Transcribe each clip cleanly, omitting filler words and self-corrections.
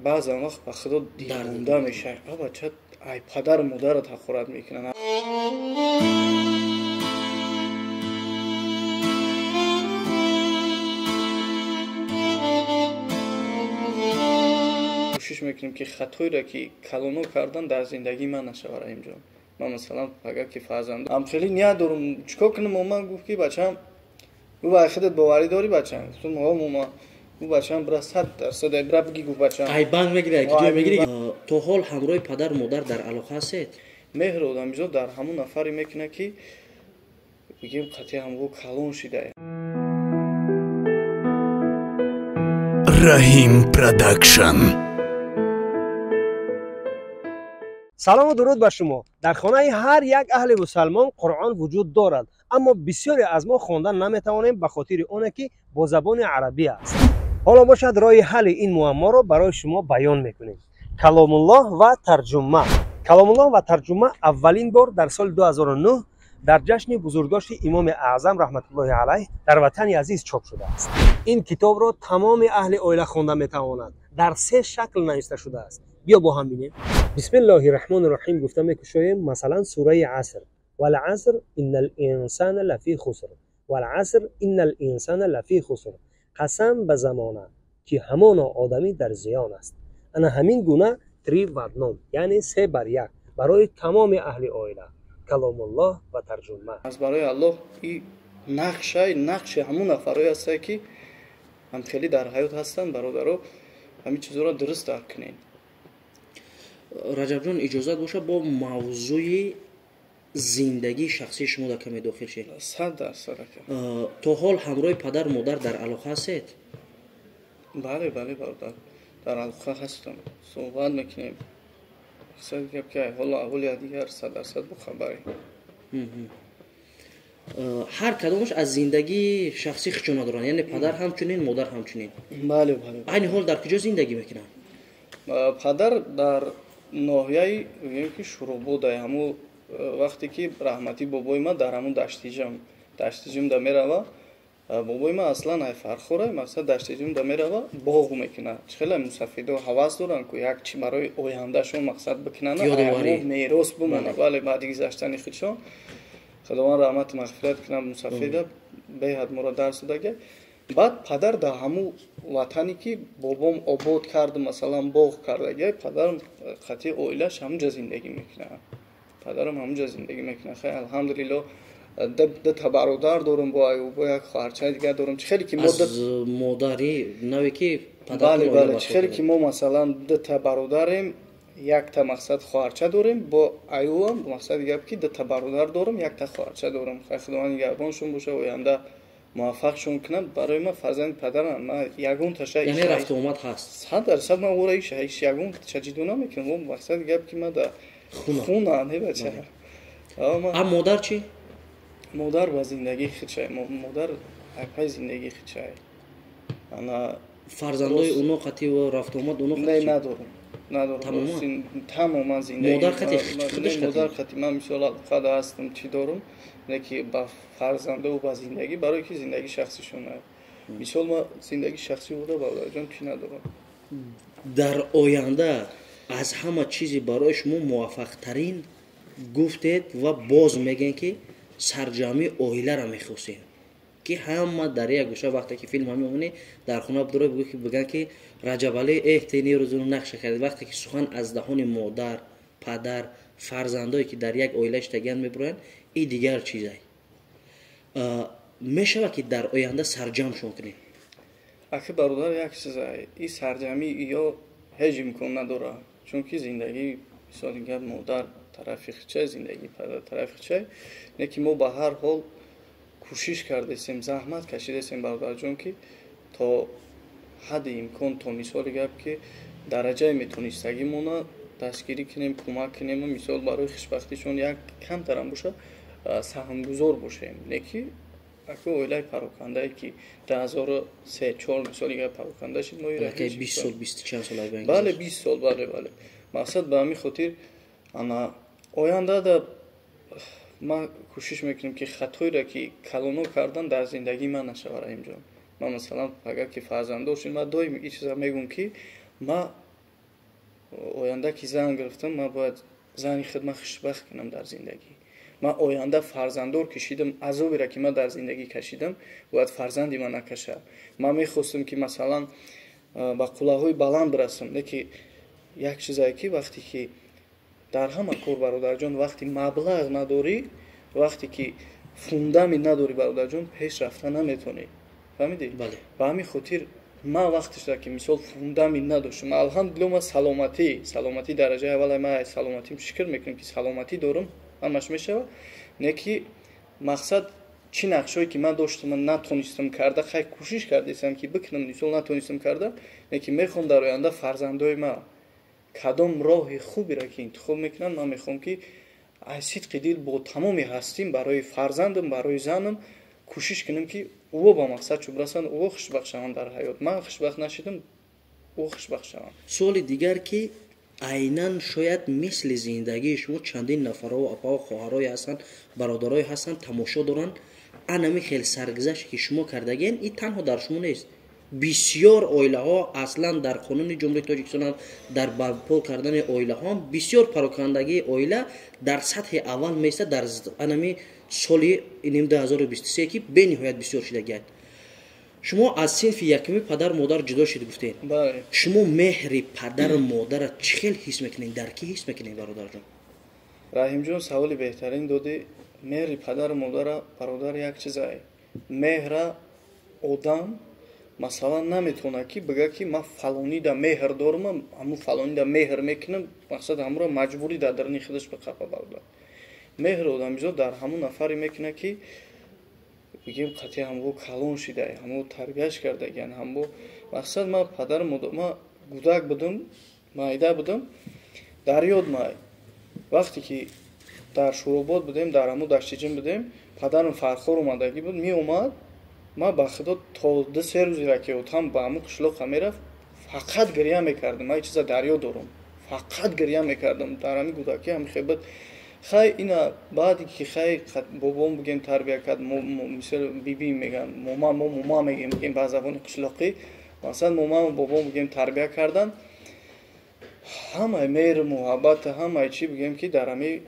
баъзан вақт ба худо дилмонда мешавад. Бача ай падару модарро тахорат мекунанд. кӯшиш мекунем ки хатоеро ки калоно кардан дар зиндагии ман нашавад. раҳимҷон, ман масалан агар ки фарзанд ҳамхели ният дорам чикор кунам, ман гуфт ки бачаам гуфт ай худат боварӣ дорӣ бачаам? гуфтам ҳо мома. гуфт бачаам бира 100% бира бигӣ. гуфт бачаам ай банк мегирад ки ҷой мегирӣ. то ҳол ҳамроҳи падару модар дар алоқа ҳастед? меҳр одамизод дар ҳамон нафаре мекунад ки бигем қатъи ҳамво калон шуда. Rahim Production. салому дуруд ба шумо. дар хонаи ҳар як аҳли мусалмон қуръон вуҷуд дорад, аммо бисёре аз мо хондан наметавонем ба хотири оне ки бо забони арабӣ аст. ҳоло бошад роҳи ҳалли ин муамморо барои шумо баён мекунем. каломуллоҳ ва тарҷума. каломуллоҳ ва тарҷума аввалин бор дар соли 2009 дар ҷашни бузургдошти имоми аъзам раҳматуллоҳи алайҳ дар ватани азиз чоп шудааст. ин китобро тамоми аҳли оила хонда метавонанд. дар 3 шакл нависта шудааст. биё бо ҳам бинем. бисмиллоҳи раҳмони раҳим гуфта мекушоем. масалан сураи аср. вал аср иннал инсана лафи хуср. вал аср иннал инсана лафи хуср. қасам ба замона ки ҳамоно одамӣ дар зиён аст. ана ҳамин гуна 3 в 1, яъне 3 бар 1 барои тамоми аҳли оила. каломуллоҳ ва тарҷума. аз барои аллоҳ и нақши ҳамон нафарое ҳаст ки ҳамхели дар ҳаёт ҳастанд. бародаро ҳамин чизоро дуруст дарк кунед. раҷаб ҷон, иҷозат бошад бо мавзӯи зиндагии шахсии шумо дар каме дохил шед. 100%. то ҳол ҳамроҳи падару модар дар алоқа ҳастед? бале бародар, дар алоқа ҳастам. суҳбат мекунем. мақсади гап ки ҳоло аҳволи якдигар 100% бохабарем. ҳар кадомаш аз зиндагии шахсӣ хичона доранд, яъне падар ҳамчунин, модар ҳамчунин. бале. айни ҳол дар куҷо зиндагӣ мекунанд? падар дар ноҳияи мегӯем ки шуробода, ҳамун вақте ки раҳмати бобои ман дар ҳамун даштиҷум да мерава. бобои ман аслан ай фархора, мақсад даштиҷум да мерава, боғ мекунад. хеле мусафидо ҳавас доранд ки як чи барои ояндашон мақсад бикунанд, мерос бимонад. бале, баъди гузаштани худшон худованд раҳмат мағфират кунад мусафида беҳад моро дарс додага. баъд падар дар ҳамун ватане ки бобом обод карду, масалан боғ кардага, падарам қатъи оилаш ҳамунҷа зиндагӣ мекунад. падарам ҳамунҷа зиндагӣ мекунад. хеле алҳамдулиллоҳ. дута бародар дорум, бо як хоҳарчаи дигар дорум. хеле ки мо аз модари наве ки падар. бале, хеле ки мо масалан дута бародарем, якта мақсад хоҳарча дорем. бо аюам мақсади гап ки дута бародар дорум, якта хоҳарча дорум. хай худованд нигаҳбоншон боша, оянда муваффақшон кунад. барои ман фарзанди падарам. ман ягонташа яъне рафту омад ҳаст. 100% ман ора ягонташа ҷидо намекунам. мақсади гап ки ман дар хуна не бача. а модар чӣ? модар ба зиндагии худшай. модар айпай зиндагии худшай. ана фарзандои уно қатъи рафту омад уно надорум. тамоман зиндагӣ. модар қатъи ман мисол алоқада ҳастам чӣ дорум, ки ба фарзандо ба зиндагӣ, барое ки зиндагии шахсишон аст. мисол ман зиндагии шахси ӯро бародарҷон чӣ надорам. дар оянда аз ҳама чизи барои шумо муваффақтарин гуфтед ва боз мегӯед ки сарҷамъи оиларо мехосем, ки ҳама дар як гӯша вақте ки филм мемонӣ дар хона бдуро бигӯянд ки раҷабалӣ эҳтини рӯзуну нақша кард. вақте ки сухан аз даҳони модар, падар, фарзандое ки дар як оила иштагианд мебироянд, и дигар чизай мешавад ки дар оянда сарҷамъшон кунем. ахи бародар, як чизай и сарҷамъӣ ё ҳеҷ имкон надорад, чунки зиндагӣ мисоли гап модар тарафи хичай, зиндагии падар тарафи хичай. не ки мо ба ҳар ҳол кӯшиш кардесем, заҳмат кашидесем бародарҷон ки то ҳадди имкон, то мисоли гап ки дараҷае метонистагимона дастгирӣ кунем, кӯмак кунем. мисол барои хушбахтишон як камтарам боша саҳмгузор бошем. не ки аку оилаи парокандае ки 2003-4 мисоли гап пароканда шид. мо 20 сол 20 чанд сол айбан. бале 20 сол. бале. мақсад ба ҳамин хотир ана ояндада ман кӯшиш мекунем ки хатоеро ки калоно кардан дар зиндагии ман нашавад. раҳимҷон, ман масалан агар ки фарзанд доштем, ман доим ин чиза мегӯм ки ман оянда ки зан гирифтам, ман бояд зани худро хушбахт кунам дар зиндагӣ. ман оянда фарзанддор кашидам, азоберо ки ман дар зиндагӣ кашидам, бояд фарзанди ман накаша. ман мехостам ки масалан ба қуллаҳои баланд расам, леки як чизае ки вақте ки дар ҳама кор бародарҷон, вақти маблағ надорӣ, вақте ки фундамент надорӣ бародарҷон, пеш рафта наметонӣ. фаҳмидӣ? ба ҳамин хотир ман вақте шуда ки мисол фундамент надоштам, алҳамдулилло ман саломатӣ дараҷаи аввал, ман саломатим шукр мекунам ки саломатӣ дорам, ҳамаш мешава. не ки мақсад чӣ нақшое ки ман доштам, ман натонистам карда, хай кӯшиш кардистам ки бикунам, мисол натонистам карда, не ки мехоҳам дар оянда фарзандои ман кадом роҳи хуберо ки интихоб мекунанд, ман мехоҳам ки аз сидқи дил бо тамоми ҳастим барои фарзандам, барои занам кӯшиш кунам ки ӯҳо ба мақсадшон расанд, ӯҳо хушбахт шаванд дар ҳаёт. ман хушбахт нашидам, ӯҳо хушбахт шаванд. суоли дигар ки айнан шояд мисли зиндагии шумо чандин нафаро апао хоҳарое ҳастанд, бародарое ҳастанд, тамошо доранд. анами хел саргузаште ки шумо кардагиен, ин танҳо дар шумо нест. бисёр оилаҳо аслан дар қонуни ҷумҳурии Тоҷикистон ҳам, дар барпо кардани оилаҳо ҳам бисёр парокандагии оила дар сатҳи аввал меиста дар анами соли 2023 ки бениҳоят бисёр шудагианд. шумо аз синфи якуми падар модар ҷудо шид гуфтед. шумо меҳри падару модара чӣ хел ҳис мекунед, дар кӣ ҳис мекунед бародарҷон? раҳимҷон, саволи беҳтарин додӣ. меҳри падару модара, бародар, як чизае. меҳра одам масалан наметавонад ки бигӯяд ки ман фалонида меҳр дорам, ҳамун фалонида меҳр мекунам, мақсад ҳамуро маҷбурӣ дар даруни худаш биқапа бародар. меҳр одамизод дар ҳамун нафаре мекунад ки бигем қатъи ҳамво калон шидаи, ҳамво тарбияш кардагиан, ҳамво мақсад ман падару модар, ман гудак будам, майда будам, дар ёд май вақте ки дар Шӯробод будем, дар ҳамун Даштиҷин будем, падарам фархор омадагӣ буд, меомад, ман ба худо то 2-3 рӯзира ки отам ба ҳамун қишлоқа мерафт, фақат гирья мекардам. ман чиза дар ёд дорам, фақат гирья мекардам дар ҳамин гудакӣ, ҳамин хебат. хай ина баъди ки хай бобом бигем тарбия кард, мисол биби меган, мома мегем ба забони қишлоқӣ, масалан момаму бобом бигем тарбия кардан, ҳамаи меҳру муҳаббат, ҳамаи чӣ бигем ки дар ҳамин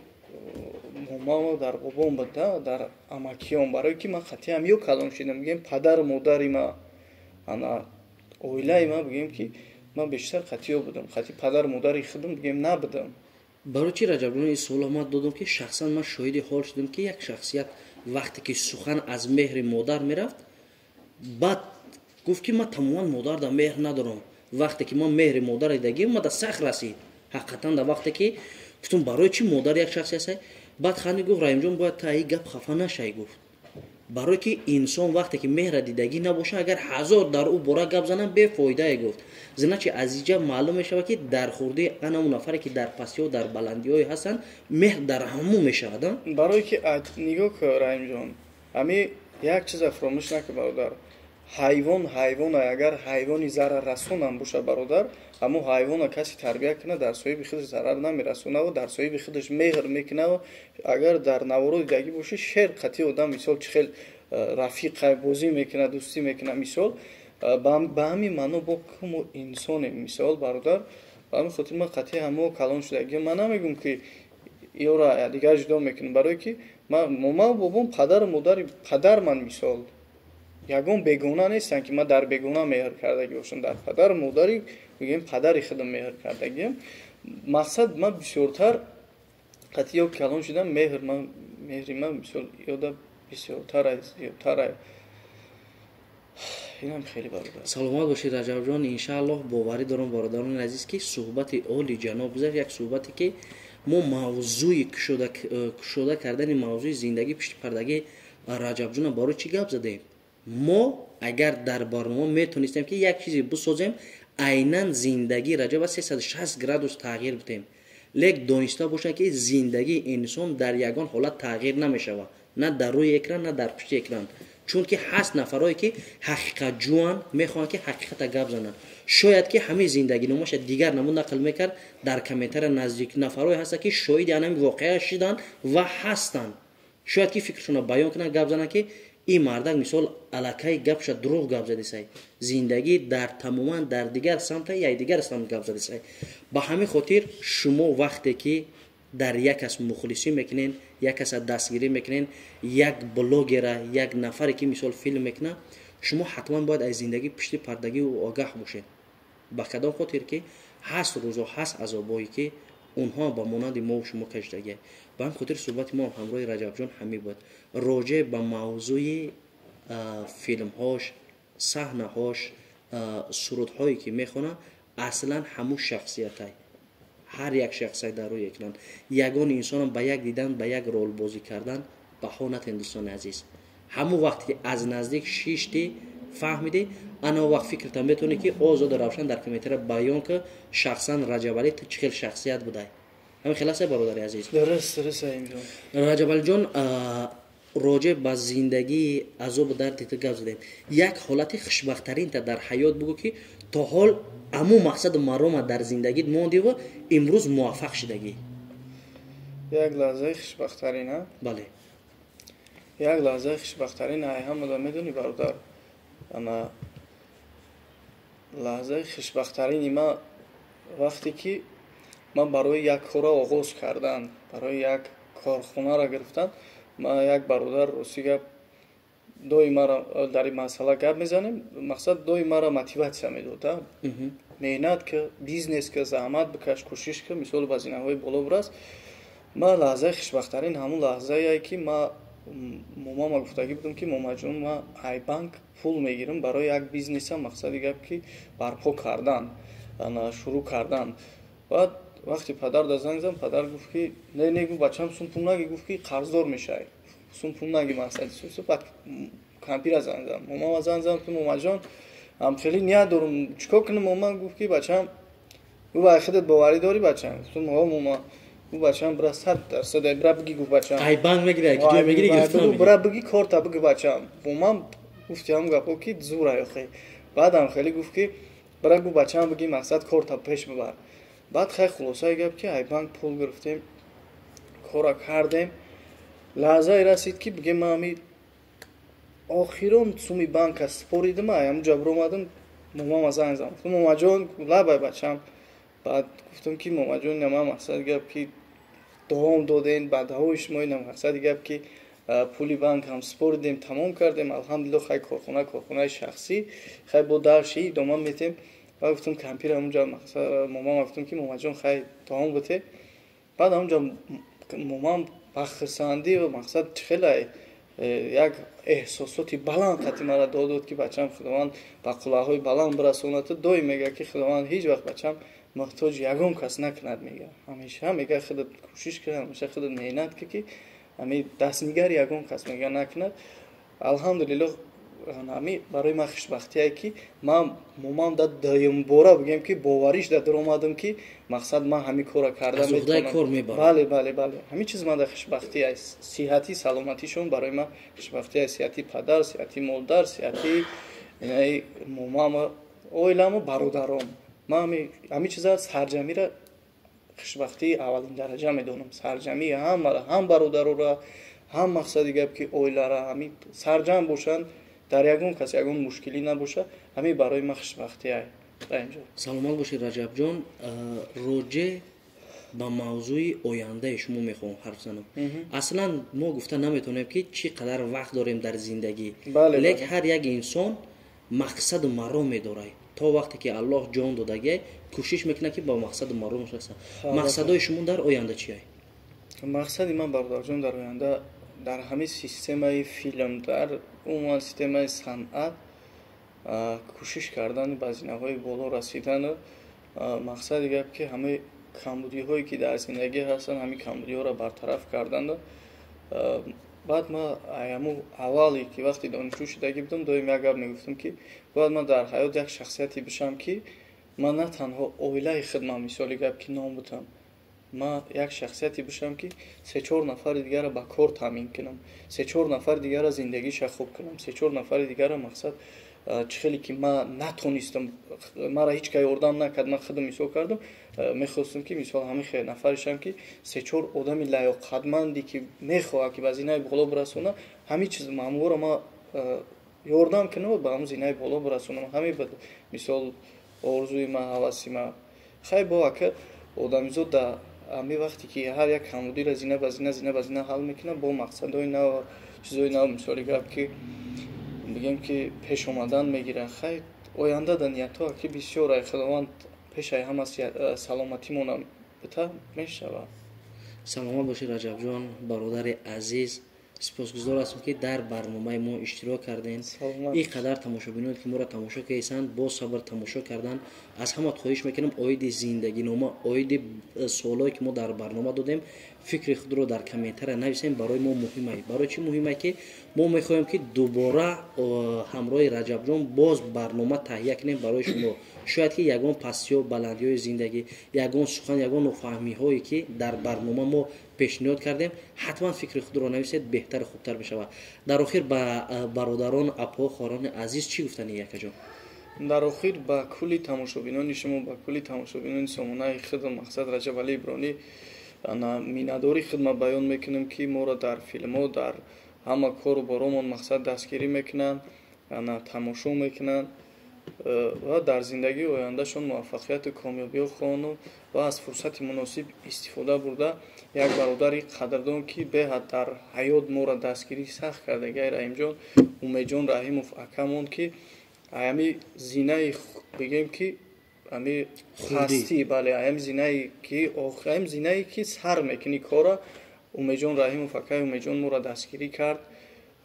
момаму дар бобом буд, дар амакиём, барои ки ман қатъи ҳамиё калон шидам. бигем падару модари ман, ана оилаи ман, бигем ки ман бештар қатъиё будам, қатъи падару модари худам бигем набудам. барои чӣ раҷабҷон ин суолро ман додам ки шахсан ман шоҳиди ҳол шудам ки як шахсият вақте ки сухан аз меҳри модар мерафт, баъд гуфт ки ман тамоман модарда меҳр надорам, вақте ки ман меҳри модари дагим ман да сахт расид. ҳақиқатан да вақте ки гуфтам барои чӣ модар як шахсият аст, баъд ханди гуфт раҳимҷон бояд та ин гап хафа нашай, гуфт барои ки инсон вақте ки меҳра дидагӣ набоша, агар ҳазор дар ӯ бора гап занам бефоидае, гуфт. зиначи аз инҷа маълум мешавад ки дар хурди анамун нафаре ки дар пастиҳо дар баландиҳое ҳастанд, меҳр дар ҳамун мешавад. барое ки нигоҳ кун раҳимҷон, ҳамин як чиза фаромӯш накун бародар. ҳайвон агар ҳайвони зараррасонам бошад бародар, ҳамун ҳайвона касе тарбия кунад, дар соҳиби худаш зарар намерасонад, дар соҳиби худаш меҳр мекунад. агар дар наворо дидагӣ бошад, шер қатъи одам мисол чӣ хел рафиқа бозӣ мекунад, дӯстӣ мекунад, мисол ба ҳамин маъно бо мо инсонем, мисол бародар. ба ҳамин хотир ман қатъи ҳамо калон шудагӣ ман намегӯям ки ёра дигар ҷудо мекунам, барое ки ман бобом падару модари падарман, мисол ягон бегона нестанд ки ман дар бегона меҳр кардагӣ бошам, дар падару модари бигем падари худам меҳр кардагиам. мақсад ман бисёртар қатъи ё калон шудам, меҳри ман мисол ёда бисёртар зиёдтар. инам хеле бародар. саломат бошед раҷабҷон. иншааллоҳ боварӣ дорам бародарони азиз ки суҳбати оли ҷаноб гузашт, як суҳбате ки мо мавзӯи кушода кардани мавзӯи зиндагӣ пишти пардагӣ раҷабҷона барои чӣ гап задем. мо агар дар барнома метонистем ки як чизе бисозем, айнан зиндагӣ раҷаба 360 градус тағйир бидем. лек дониста бошад ки зиндагии инсон дар ягон ҳолат тағйир намешавад, на дар рӯи экран, на дар пишти экран. чунки ҳаст нафарое ки ҳақиқатҷӯанд, мехоҳанд ки ҳақиқата гап зананд. шояд ки ҳамин зиндагиномаша дигар намуд нақл мекард, дар комментария наздик нафарое ҳастанд ки шоҳиди анами воқеа шуданд ва ҳастанд. шояд ки фикршона баён кунанд, гап зананд ки این مردک مثال الکی گپش دروغ گپ زده سای زندگی در تماما در دیگر سمت یا دیگر سمت گپ زده سای به همین خاطر شما وقتی که در یک کس مخلصی میکنین یک کس دستگیری میکنین یک بلاگر یک نفری که مثال فیلم میکنه شما حتما باید از زندگی پشت پردگی و آگاه باشین به کدام خاطر که هست روزا هست عذابایی که اونها با مانند ما و شما کشیدگی به همین خاطر صحبت ما همراه رجب جان همین بود راجع به موضوع فیلم هاش صحنه هاش سرود هایی که میخونه اصلا همون شخصیت های هر یک شخصیت در روی اکران یگان انسان به یک دیدن به یک رول بازی کردن بهانت هندوستان عزیز همون وقتی که از نزدیک شیشتی فهمیدی انا وقت فکرتان بتونی که آزاد روشن در کمیتر بیان که شخصا رجب علی چه شخصیت بوده همین خلاصه برادر عزیز درست اینجا رجب علی جان راجع به زندگی عذاب درد تو گفت زدیم یک حالت خوشبخت‌ترین تا در حیات بگو که تا حال امو مقصد مرام در زندگی موندی و امروز موفق شدگی یک لحظه خوشبخت‌ترین ها بله یک لحظه خوشبخت‌ترین ای هم مدام میدونی برادر اما لحظه خوشبخت‌ترین ما وقتی که من برای یک کار آغاز کردن برای یک کارخانه را گرفتن ما یک برادر روسی گپ دوی مرا در این مسئله گپ میزنیم مقصد دوی مرا موتیواسیا میداد مهنت که بیزنس که زحمت بکش کوشش که مثال بزینه‌های بالا برس ما لحظه خوشبخت‌ترین همون لحظه ای که ما ماما گفتگی بودم که ماما جون ما ای بانک پول میگیرم برای یک بیزنس مقصدی گپ که برپا کردن انا شروع کردن بعد وقتی پدر دا زنگ زدم پدر گفت که نه گفت بچه‌م سون پول نگی گفت که قرضدار میشه سون پول نگی مقصدی سو بعد کامپیوتر زنگ زدم ماما زنگ زدم که ماما جان هم خیلی نیت دارم چیکار کنم ماما گفت که بچه‌م او با خودت باوری داری بچه‌م گفتم ماما او بچه‌م برا 100% برا بگی گفت بچه‌م ای بانک میگیره که جو میگیری گفتم برا بگی کارت بگی بچه‌م ماما گفتم گفت که زور آخه بعدم خیلی گفت که برا گفت بچه‌م بگی مقصد کارت پیش ببر بعد خیلی خلاصه گفت که ای بانک پول گرفتیم کارا کردیم لحظه رسید که بگم ما می آخرون سومی بانک سپوریدم ایم جبر اومدم ماما زنگ زدم گفتم ماما جان لبای بچه‌م بعد گفتم که ماما جان نما مقصد گفت که دوام دادین بعد هاوش ما اینم مقصد گفت که پولی بانک هم سپوریدیم تمام کردیم الحمدلله خیلی کارخونه شخصی خیلی با درشی دوام میتیم و گفتم کامپیوتر اونجا مقصد ماما گفتم که ماما جان خیلی تمام بوده بعد اونجا ماما بخرساندی و مقصد خیلی یک احساساتی بلند خاطر مرا داد که بچه‌م خداوند با کلاههای بلند برسونه تو دوی میگه که خداوند هیچ وقت بچه‌م محتاج یگان کس نکند میگه همیشه میگه خودت کوشش کن همیشه خودت مهنت کن که همین دستنگر یگان کس میگه نکند الحمدلله همی برای ما خوشبختی که من مامام داد دایم بورا بگم که باوریش داد اومدم که مقصد ما همین کارا کردم میتونم بله همین چیز من خوشبختی است صحتی سلامتیشون برای ما خوشبختی است صحتی پدر صحتی مادر صحتی یعنی مامام اویلام برادرام ما همین چیزا سرجمی را خوشبختی اولین درجه میدونم سرجمی هم برادرو را هم مقصدی گپ که اویلارا همین سرجم باشن در یگون کس یگون مشکلی نباشه همین برای ما خوشبختی است اینجا سلامت باشی رجب جان راجع با موضوع آینده شما میخوام حرف زنم اصلا ما گفته نمیتونیم که چقدر وقت داریم در زندگی لیکن هر یک انسان مقصد مرام داره تا وقتی که الله جان دادگی کوشش میکنه که با مقصد مرام برسه مقصدای شما در آینده چیه مقصدی من برادر جان در آینده در همین سیستم فیلم در اون سیستم صنعت کوشش کردن به زینه‌های بالا رسیدن مقصد گپ که همه کمبودی هایی که در زندگی هستن همین کمبودی ها را برطرف کردن بعد ما ایامو اولی که وقتی دانشجو شدگی بودم دویم یک گپ میگفتم که باید من در حیات یک شخصیتی بشم که من نه تنها اویله خدمت مثالی گپ که نام بودم ما یک شخصیتی بشم که 3-4 نفر دیگر را با کار تامین کنم 3-4 نفر دیگر را زندگیش خوب کنم 3-4 نفر دیگر را مقصد чӣ хеле ки ман натонистам, мара ҳеҷ кай ёрдам накард, ман худам мисол кардам, мехостам ки мисол ҳамин хеле нафаришам ки се-чор одами лаёқатманде ки мехоҳад ки ба зинаи боло бирасона, ҳамин чиз маъмурро ман ёрдам кунам ба ҳамн зинаи боло бирасонам. ҳамин мисол орзуи ман, ҳаваси ман. хай бо ака одамизод да ҳамин вақте ки ҳар як ҳамудира зина ба зина ҳал мекунад, бо мақсадҳои нав, чизҳои нав, мисоли гап ки бигем ки пеш омадан мегирад. хай оянда да ниятҳо ки бисёр ай худованд пешай ҳама саломатимонам бита мешавад. саломат бошед раҷабҷон, бародари азиз. сипосгузор ҳастам ки дар барномаи мо иштирок кардем. ин қадар тамошобиноне ки моро тамошо карданд, бо сабр тамошо кардан. аз ҳамат хоҳиш мекунам оиди зиндагинома, оиди суолое ки мо дар барнома додем, фикри худро дар комментария нависем. барои мо муҳимай. барои чӣ муҳимай ки мо мехоҳем ки дубора ҳамроҳи раҷабҷон боз барнома таҳия кунем барои шумо. шояд ки ягон пастиҳо, баландиҳои зиндагӣ, ягон сухан, ягон нофаҳмиҳое ки дар барнома мо пешниҳод кардем, ҳатман фикри худро нависед, беҳтару хубтар мешавад. дар охир ба бародарон, апо, хорони азиз чӣ гуфтани якаҷон? дар охир ба кулли тамошобинони шумо, ба кулли тамошобинони сомонаи худам мақсад Раҷабалӣ Ибронӣ миннатдории худам баён мекунем ки моро дар филмҳо, дар ҳама кору боромон мақсад дастгирӣ мекунанд, тамошо мекунанд ва дар зиндагии ояндашон муваффақияту комёбиҳо хоҳонду ва аз фурсати муносиб истифода бурда як бародари қадрдон ки беҳад дар ҳаёт моро дастгирӣ сахт карда, гай Раҳимҷон Умедҷон Раҳимов акамон ки ҳами зинаи бигем ки ҳами хастӣ, бале ҳами зинаи ки сар мекуни кора Умедҷон Раҳимов акай Умедҷон моро дастгирӣ кард.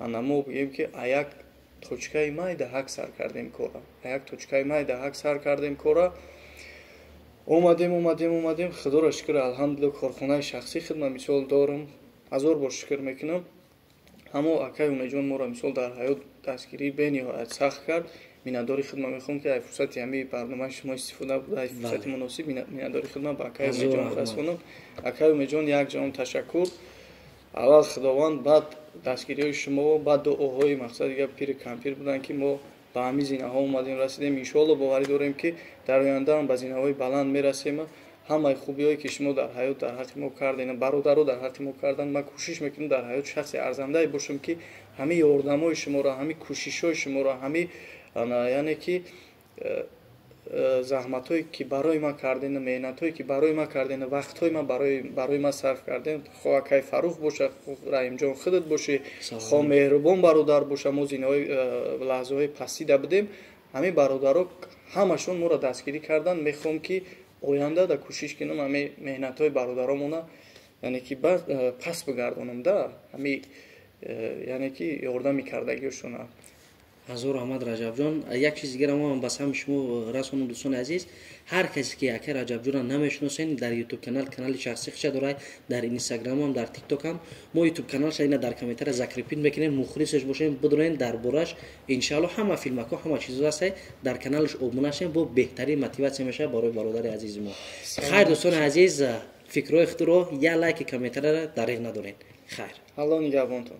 ана мо бигем ки аяк точкаи майда ҳак сар кардем кора. аяк точкаи майда ҳак сар кардем кора. омадем худоро шукр, алҳамдулилла корхонаи шахсӣ худам мисол дорам. ҳазор бор шукр мекунам. ҳамо акай Умедҷон моро мисол дар ҳаёт дастгирӣ бениҳоят сахт кард. миннатдори худам мехоҳам ки ай фурсати ҳамин барномаи шумо истифода бурда, ай фурсати муносиб миннатдори худам ба акай Умедҷон расонам. акай Умедҷон як ҷон ташаккур. аввал худованд, баъд дастгириҳои шумо, баъд дуоҳои мақсади гап пири кампир буданд ки мо ба ҳамин зинаҳо омадем расидем. иншоалло боварӣ дорем ки дар ояндаам ба зинаҳои баланд мерасем. ҳамаи хубиҳое ки шумо дар ҳаёт дар ҳаққи мо кардем, бародаро дар ҳаққи мо карданд, ман кӯшиш мекунам дар ҳаёт шахси арзандае бошам ки ҳамин ёрдамҳои шуморо, ҳамин кӯшишҳои шуморо, ҳамин яъне ки заҳматҳое ки барои ман кардем, меҳнатҳое ки барои ман кардем, вақтҳои ман барои ман сарф кардем, хоҳ акай Фаррух боша, хоҳ Раҳимҷон худат бошӣ, хоҳ меҳрубон бародар боша, мо зинаҳои лаҳзаҳои пастида будем. ҳамин бародаро ҳамашон моро дастгирӣ карданд. мехоҳам ки оянда да кӯшиш кунам ҳамин меҳнатҳои бародаромона яъне ки пас бигардонам да ҳамин яъне ки ёрдами кардагиошона. ҳазор раҳмат Раҷабҷон. як чизи дигара мо ба сами шумо расонам. дӯстони азиз, ҳар касе ки акай Раҷабҷонро намешиносен, дар ютуб канали шахсӣ хиша дорад, дар инстаграмам, дар тиктокам. мо ютуб каналша ина дар комментария закрепит мекунем, мухлисш бошем, бидонем дар бораш иншоалло ҳама филмако, ҳама чизо ҳаст, дар каналш обуна шем, бо беҳтарин мотиватсия мешавад барои бародари азизи мо. хайр дӯстони азиз, фикрҳои худро я лайки комментарияро дариғ надоред. хайр. алло нигаҳбонтон.